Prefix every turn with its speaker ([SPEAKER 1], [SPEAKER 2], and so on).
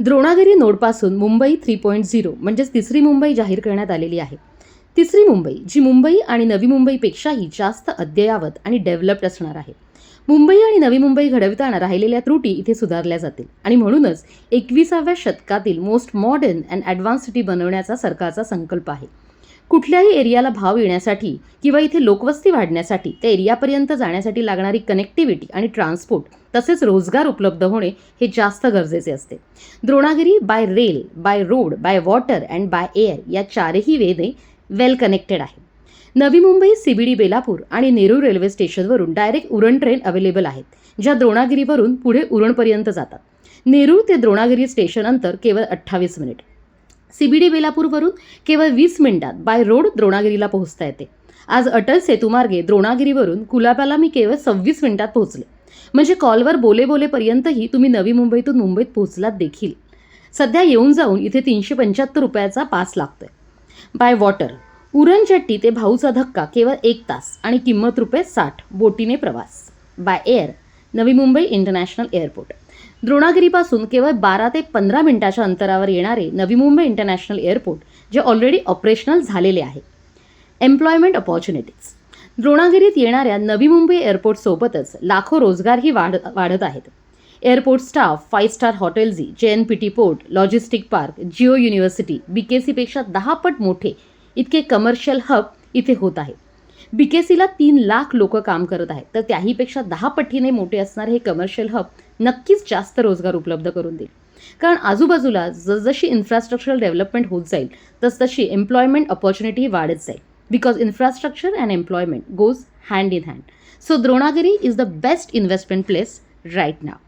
[SPEAKER 1] द्रोणागिरी नोडपासून मुंबई 3.0 म्हणजेच तिसरी मुंबई जाहीर करण्यात आलेली आहे. तिसरी मुंबई जी मुंबई आणि नवी मुंबईपेक्षाही जास्त अद्ययावत आणि डेव्हलप्ड असणार आहे. मुंबई आणि नवी मुंबई घडवताना राहिलेल्या त्रुटी इथे सुधारल्या जातील आणि म्हणूनच 21व्या शतकातील most modern and advance city बनवण्याचा सरकारचा संकल्प आहे. कुठल्याही एरियाला भाव येण्यासाठी किंवा इथे लोकवस्ती वाढण्यासाठी त्या एरियापर्यंत जाण्यासाठी लागणारी कनेक्टिव्हिटी आणि ट्रान्सपोर्ट तसेच रोजगार उपलब्ध होणे हे जास्त गरजेचे असते. Dronagiri bye rail, by road, by water and by air या चारही वेने वेल कनेक्टेड आहे. नवी मुंबई, CBD बेलापूर आणि नेरूळ रेल्वे स्टेशनवरून डायरेक्ट उरण ट्रेन अवेलेबल आहेत, ज्या द्रोणागिरीवरून पुढे उरणपर्यंत जातात. नेरूळ ते द्रोणागिरी स्टेशन अंतर केवळ 28 मिनिट. CBD बेलापूरवरून केवळ 20 मिनिटात बाय रोड द्रोणागिरीला पोहोचता येते. आज अटल सेतूमार्गे द्रोणागिरीवरून कुलाब्याला मी केवळ 26 मिनिटात पोहोचले. म्हणजे कॉलवर बोलेपर्यंतही तुम्ही नवी मुंबईतून मुंबईत पोहोचलात देखील. सध्या येऊन जाऊन इथे 375 रुपयाचा पास लागतोय. बाय वॉटर उरण जेट्टी ते भाऊचा धक्का केवळ 1 तास आणि किंमत ₹60 बोटीने प्रवास. By air Navi Mumbai international airport द्रोणागिरीपासून केवळ 12 ते 15 मिनिटाच्या अंतरावर येणारे नवी मुंबई इंटरनॅशनल एअरपोर्ट जे ऑलरेडी ऑपरेशनल झालेले आहे. एम्प्लॉयमेंट अपॉर्च्युनिटीज द्रोणागिरीत येणाऱ्या नवी मुंबई एअरपोर्टसोबतच लाखो रोजगारही वाढत आहेत. Airport staff, 5 star hotels, JNPT port, logistic park, Jio university, BKCपेक्षा 10 पट मोठे इतके कमर्शियल हब इथे होत आहे. BKCला 3 लाख लोक काम करत आहेत, तर त्याहीपेक्षा 10 पटीने मोठे असणारे हे कमर्शियल हब नक्कीच जास्त रोजगार उपलब्ध करून देईल. कारण आजूबाजूला जसजशी इन्फ्रास्ट्रक्चरल डेव्हलपमेंट होत जाईल तसतशी एम्प्लॉयमेंट अपॉर्च्युनिटी वाढत जाईल. Because infrastructure and employment goes hand in hand. So Dronagiri is the best investment place right now.